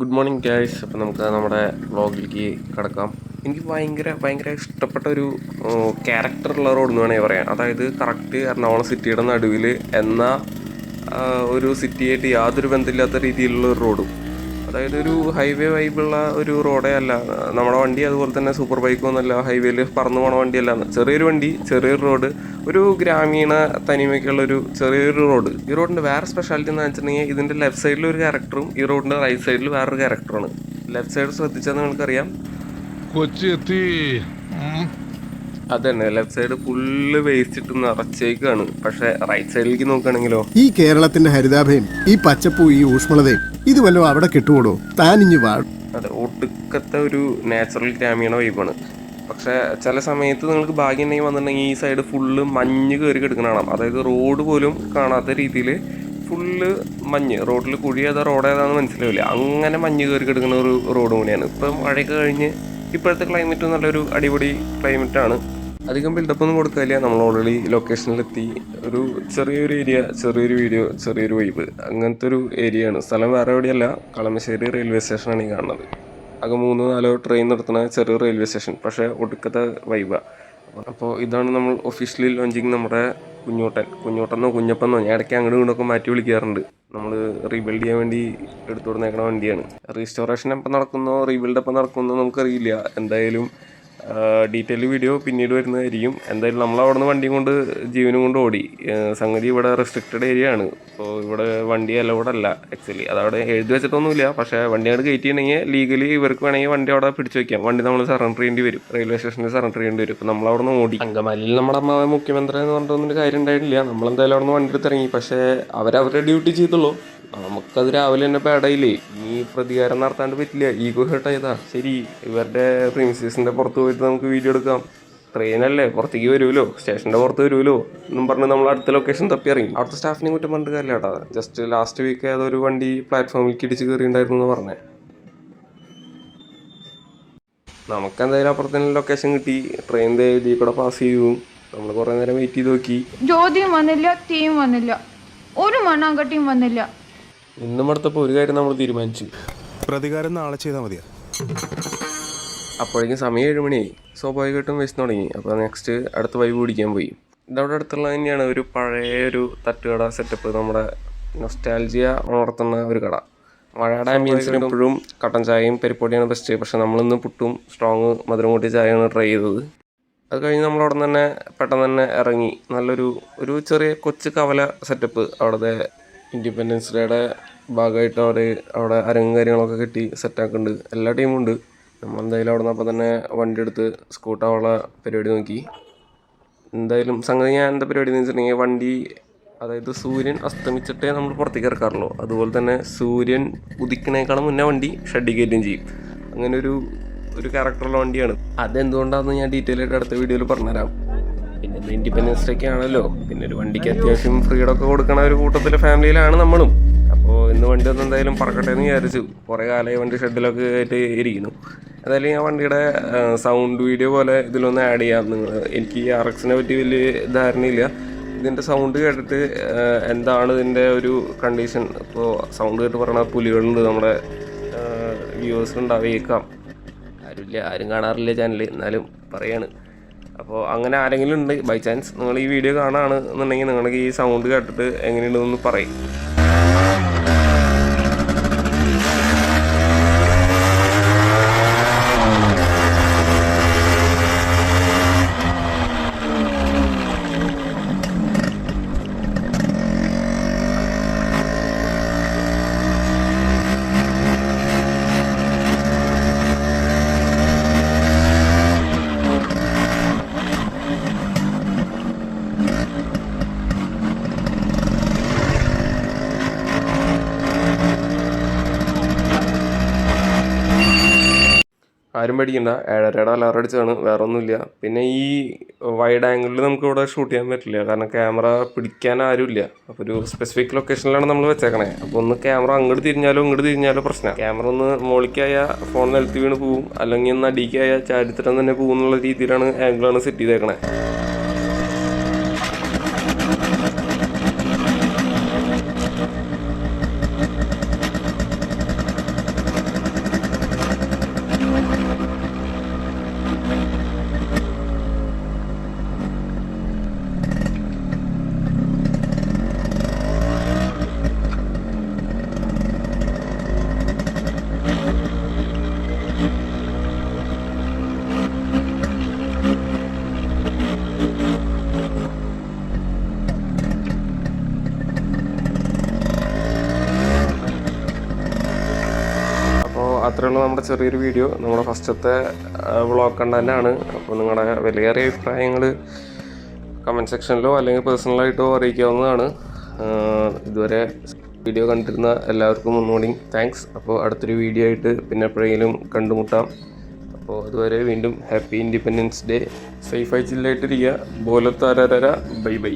Good morning guys. അപ്പോൾ നമുക്ക് നമ്മുടെ വ്ളോഗിലേക്ക് കിടക്കാം. എനിക്ക് ഭയങ്കര ഇഷ്ടപ്പെട്ട ഒരു ക്യാരക്ടറുള്ള റോഡ് എന്ന് വേണമെങ്കിൽ പറയാം. അതായത് കറക്റ്റ് എറണാകുളം സിറ്റിയുടെ നടുവിൽ ഒരു സിറ്റിയായിട്ട് യാതൊരു ബന്ധമില്ലാത്ത രീതിയിലുള്ള ഒരു റോഡും. അതായത് ഒരു ഹൈവേ വൈബുള്ള ഒരു റോഡേ അല്ല. നമ്മുടെ വണ്ടി അതുപോലെ തന്നെ സൂപ്പർ ബൈക്കൊന്നുമല്ല, ഹൈവേയിൽ പറന്നു പോണ വണ്ടിയല്ല. ചെറിയൊരു വണ്ടി, ചെറിയൊരു റോഡ്, ഒരു ഗ്രാമീണ തനിമയ്ക്കുള്ള ഒരു ചെറിയൊരു റോഡ്. ഈ റോഡിൻ്റെ വേറെ സ്പെഷ്യാലിറ്റി എന്ന് വെച്ചിട്ടുണ്ടെങ്കിൽ ഇതിൻ്റെ ലെഫ്റ്റ് സൈഡിൽ ഒരു ക്യാരക്ടറും ഈ റോഡിൻ്റെ റൈറ്റ് സൈഡിൽ വേറൊരു ക്യാരക്ടറാണ്. ലെഫ്റ്റ് സൈഡ് ശ്രദ്ധിച്ചാൽ നിങ്ങൾക്കറിയാം, കൊച്ചി എത്തി. അതന്നെ ലെഫ്റ്റ് സൈഡ് ഫുള്ള് വേസ്റ്റ് ഇട്ട് നിറച്ചേക്കാണ്. പക്ഷെ റൈറ്റ് സൈഡിലേക്ക് നോക്കുകയാണെങ്കിലോ, ഈ കേരളത്തിന്റെ ഹരിതാഭയും ഈ പച്ചപ്പൂ ഈ ഊഷ്മളതയും ഇത് വല്ലതും അവിടെ കിട്ടുകൂടോ? താനിഞ്ഞു വാഴും. അതെ, ഒടുക്കത്തെ ഒരു നാച്ചുറൽ ഗ്രാമീണ വൈബാണ്. പക്ഷേ ചില സമയത്ത് നിങ്ങൾക്ക് ഭാഗ്യം ഉണ്ടെങ്കിൽ വന്നിട്ടുണ്ടെങ്കിൽ ഈ സൈഡ് ഫുള്ള് മഞ്ഞ് കയറി കിടക്കണം കാണാം. അതായത് റോഡ് പോലും കാണാത്ത രീതിയിൽ ഫുള്ള് മഞ്ഞ്, റോഡിൽ കുഴി ഏതാ റോഡ് ഏതാണെന്ന് മനസ്സിലാവില്ല, അങ്ങനെ മഞ്ഞ് കയറി കിടക്കുന്ന ഒരു റോഡ് കൂടിയാണ്. ഇപ്പം മഴയൊക്കെ കഴിഞ്ഞ് ഇപ്പോഴത്തെ ക്ലൈമറ്റ് നല്ലൊരു അടിപൊളി ക്ലൈമറ്റാണ്. അധികം ബിൽഡപ്പൊന്നും കൊടുക്കില്ല. നമ്മൾ ഓൾറെഡി ലൊക്കേഷനിലെത്തി. ഒരു ചെറിയൊരു ഏരിയ, ചെറിയൊരു വീഡിയോ, ചെറിയൊരു വൈബ്, അങ്ങനത്തെ ഒരു ഏരിയയാണ്. സ്ഥലം വേറെ എവിടെയല്ല, കളമശ്ശേരി റെയിൽവേ സ്റ്റേഷനാണ് ഈ കാണുന്നത്. ആകെ 3-4 ട്രെയിൻ നിർത്തുന്ന ചെറിയ റെയിൽവേ സ്റ്റേഷൻ, പക്ഷേ ഒടുക്കത്തെ വൈബാണ്. അപ്പോൾ ഇതാണ് നമ്മൾ ഒഫീഷ്യലി ലോഞ്ചിങ് നമ്മുടെ കുഞ്ഞോട്ടെന്നോ കുഞ്ഞപ്പെന്നോ, ഞാൻ ഇടയ്ക്ക് അങ്ങോട്ടും ഇങ്ങോട്ടൊക്കെ മാറ്റി വിളിക്കാറുണ്ട്. നമ്മൾ റീബിൽഡ് ചെയ്യാൻ വേണ്ടി എടുത്തു കൊടുത്തേക്കണ വണ്ടിയാണ്. റീസ്റ്റോറേഷൻ എപ്പോൾ നടക്കുന്നോ റീബിൽഡ് എപ്പോൾ നടക്കുന്നോ നമുക്കറിയില്ല. എന്തായാലും ഡീറ്റെയിൽ വീഡിയോ പിന്നീട് വരുന്നതായിരിക്കും. എന്തായാലും നമ്മൾ അവിടെ നിന്ന് വണ്ടിയും കൊണ്ട് ജീവനും കൊണ്ട് ഓടി. സംഗതി ഇവിടെ റെസ്ട്രിക്റ്റഡ് ഏരിയ ആണ്. അപ്പോൾ ഇവിടെ വണ്ടി അലൗഡ് അല്ല ആക്ച്വലി. അതവിടെ എഴുതി വെച്ചിട്ടൊന്നുമില്ല. പക്ഷേ വണ്ടി അവിടെ കയറ്റി ചെയ്യണമെങ്കിൽ ലീഗലി ഇവർക്ക് വേണമെങ്കിൽ വണ്ടി അവിടെ പിടിച്ചു വയ്ക്കാം. വണ്ടി നമ്മൾ സറണ്ടർ ചെയ്യേണ്ടി വരും, റെയിൽവേ സ്റ്റേഷനിൽ സറണ്ടർ ചെയ്യേണ്ടി വരും. അപ്പോൾ നമ്മൾ അവിടെ നിന്ന് ഓടി. അങ്കമാലിയിൽ നമ്മുടെ അമ്മ മുഖ്യമന്ത്രി എന്ന് പറഞ്ഞിട്ടൊന്നും കാര്യം ഉണ്ടായിട്ടില്ല. നമ്മളെന്തായാലും അവിടെ നിന്ന് വണ്ടി എടുത്ത് ഇറങ്ങി. പക്ഷേ അവരവരുടെ ഡ്യൂട്ടി ചെയ്തുള്ളൂ. നമുക്കത് രാവിലെ തന്നെ പേടയില്ലേ, ഇനി പ്രതികാരം നടത്താണ്ട് പറ്റില്ല. ഈഗോ ഹേർട്ട് ആയതാ. ശരി, ഇവരുടെ പ്രിൻസസിൻ്റെ പുറത്ത് പോയിട്ട് നമുക്ക് വീഡിയോ എടുക്കാം. ട്രെയിനല്ലേ, പുറത്തേക്ക് വരുമല്ലോ, സ്റ്റേഷൻ്റെ പുറത്ത് വരുമല്ലോ എന്നും പറഞ്ഞ് നമ്മൾ അടുത്ത ലൊക്കേഷൻ തപ്പി ഇറങ്ങി. അവിടുത്തെ സ്റ്റാഫിനെ കുറ്റം പറഞ്ഞിട്ട് കാര്യമില്ല കേട്ടോ. ജസ്റ്റ് ലാസ്റ്റ് വീക്ക് ഏതൊരു വണ്ടി പ്ലാറ്റ്ഫോമിലേക്ക് ഇടിച്ച് കയറിയിട്ടുണ്ടായിരുന്നു എന്ന് പറഞ്ഞേ. നമുക്കെന്തായാലും അപ്പുറത്തന്നെ ലൊക്കേഷൻ കിട്ടി. ട്രെയിൻ ഇതിൽ കൂടെ പാസ് ചെയ്തു. നമ്മൾ കുറേ നേരം വെയിറ്റ് ചെയ്ത് നോക്കി. ജ്യോതിയും വന്നില്ല, തീയും വന്നില്ല, ഒരു മണ്ണാങ്കട്ടിയും വന്നില്ല. ഇന്നും അടുത്തപ്പോൾ ഒരു കാര്യം നമ്മൾ തീരുമാനിച്ചു, പ്രതികാരം നാളെ ചെയ്താൽ മതിയാ. അപ്പോഴേക്കും സമയം 7 മണിയായി. സ്വാഭാവികമായിട്ടും വിശന്ന് തുടങ്ങി. അപ്പോൾ നെക്സ്റ്റ് അടുത്ത വൈബ് പിടിക്കാൻ പോയി. ഇതവിടെ അടുത്തുള്ളത് തന്നെയാണ് ഒരു പഴയ ഒരു തട്ടുകട സെറ്റപ്പ്, നമ്മുടെ നൊസ്റ്റാൾജിയ ഉണർത്തുന്ന ഒരു കട. മഴയുടെ ആംബിയൻസിന് എപ്പോഴും കട്ടൻ ചായയും പരിപ്പൊടിയാണ് ബെസ്റ്റ്. പക്ഷെ നമ്മളിന്ന് പുട്ടും സ്ട്രോങ് മധുരം കൂട്ടിയ ചായയാണ് ട്രൈ ചെയ്തത്. അത് കഴിഞ്ഞ് നമ്മളവിടെ നിന്ന് പെട്ടെന്ന് തന്നെ ഇറങ്ങി. ഒരു ചെറിയ കൊച്ചു കവല സെറ്റപ്പ്. അവിടുത്തെ ഇൻഡിപെൻഡൻസ് ഡേയുടെ ഭാഗമായിട്ട് അവിടെ അരങ്ങും കാര്യങ്ങളൊക്കെ കെട്ടി സെറ്റാക്കുന്നുണ്ട്. എല്ലാ ടീമും ഉണ്ട്. നമ്മളെന്തായാലും അവിടെ നിന്ന് അപ്പം തന്നെ വണ്ടി എടുത്ത് സ്കൂട്ടാവുള്ള പരിപാടി നോക്കി. എന്തായാലും സംഗതി ഞാൻ എന്താ പരിപാടി എന്ന് വെച്ചിട്ടുണ്ടെങ്കിൽ, വണ്ടി അതായത് സൂര്യൻ അസ്തമിച്ചിട്ടേ നമ്മൾ പുറത്തേക്ക് ഇറക്കാറുള്ളൂ. അതുപോലെ തന്നെ സൂര്യൻ ഉദിക്കണേക്കാളും മുന്നേ വണ്ടി ഷെഡിൽ കയറ്റുകയും ചെയ്യും. അങ്ങനെ ഒരു ക്യാരക്ടറുള്ള വണ്ടിയാണ്. അതെന്തുകൊണ്ടാണെന്ന് ഞാൻ ഡീറ്റെയിൽ ആയിട്ട് അടുത്ത വീഡിയോയിൽ പറഞ്ഞുതരാം. പിന്നെ ഇൻഡിപെൻഡൻസ് ഡേ ഒക്കെ ആണല്ലോ, പിന്നെ ഒരു വണ്ടിക്ക് അത്യാവശ്യം ഫ്രീഡം ഒക്കെ കൊടുക്കണ ഒരു കൂട്ടത്തിലെ ഫാമിലിയിലാണ് നമ്മളും. അപ്പോൾ ഇന്ന് വണ്ടി ഒന്ന് എന്തായാലും പറക്കട്ടെ എന്ന് വിചാരിച്ചു. കുറേ കാലമായി വണ്ടി ഷെഡിലൊക്കെ ആയിട്ട് ഇരിക്കുന്നു. എന്തായാലും ഞാൻ വണ്ടിയുടെ സൗണ്ട് വീഡിയോ പോലെ ഇതിലൊന്ന് ആഡ് ചെയ്യാം. എനിക്ക് ഈ RX-നെ പറ്റി വലിയ ധാരണയില്ല. ഇതിൻ്റെ സൗണ്ട് കേട്ടിട്ട് എന്താണ് ഇതിൻ്റെ ഒരു കണ്ടീഷൻ. ഇപ്പോൾ സൗണ്ട് കേട്ട് പറയണ പുലികളുണ്ട്, നമ്മുടെ വ്യൂവേഴ്സിനുണ്ടാവേക്കാം. ആരും കാണാറില്ല ചാനൽ, എന്നാലും പറയാണ്. അപ്പോൾ അങ്ങനെ ആരെങ്കിലും ഉണ്ട് ബൈ ചാൻസ് നിങ്ങൾ ഈ വീഡിയോ കാണുകയാണെന്നുണ്ടെങ്കിൽ നിങ്ങൾക്ക് ഈ സൗണ്ട് കേട്ടിട്ട് എങ്ങനെയുണ്ടെന്ന് പറയും. ആരും പേടിക്കണ്ട, 7:30 അലാറം അടിച്ചാണ്, വേറെ ഒന്നുമില്ല. പിന്നെ ഈ വൈഡ് ആംഗിളിൽ നമുക്ക് ഇവിടെ ഷൂട്ട് ചെയ്യാൻ പറ്റില്ല, കാരണം ക്യാമറ പിടിക്കാൻ ആരുമില്ല. അപ്പോൾ ഒരു സ്പെസിഫിക് ലൊക്കേഷനിലാണ് നമ്മൾ വെച്ചേക്കണേ. അപ്പോൾ ഒന്ന് ക്യാമറ അങ്ങോട്ട് തിരിഞ്ഞാലോ പ്രശ്നം. ക്യാമറ ഒന്ന് മോളിക്കായ ഫോൺ നിലത്ത് വീണ് പോവും, അല്ലെങ്കിൽ ഒന്ന് അടിക്കായ ചരിത്രം തന്നെ പോകും എന്നുള്ള രീതിയിലാണ് ആംഗിളാണ് സെറ്റ് ചെയ്തേക്കണേ. അത്രയുള്ള നമ്മുടെ ചെറിയൊരു വീഡിയോ, നമ്മുടെ ഫസ്റ്റത്തെ വ്ളോഗ് കണ്ടൻ്റാണ്. അപ്പോൾ നിങ്ങളുടെ വിലയേറിയ അഭിപ്രായങ്ങൾ കമൻറ്റ് സെക്ഷനിലോ അല്ലെങ്കിൽ പേഴ്സണലായിട്ടോ അറിയിക്കാവുന്നതാണ്. ഇതുവരെ വീഡിയോ കണ്ടിരുന്ന എല്ലാവർക്കും ഒന്നുകൂടി താങ്ക്സ്. അപ്പോൾ അടുത്തൊരു വീഡിയോ ആയിട്ട് പിന്നെ എപ്പോഴെങ്കിലും കണ്ടുമുട്ടാം. അപ്പോൾ അതുവരെ വീണ്ടും ഹാപ്പി ഇൻഡിപെൻഡൻസ് ഡേ. സേഫായി ചില്ലായിട്ടിരിക്കുക. ബോലത്താരര ബൈ ബൈ.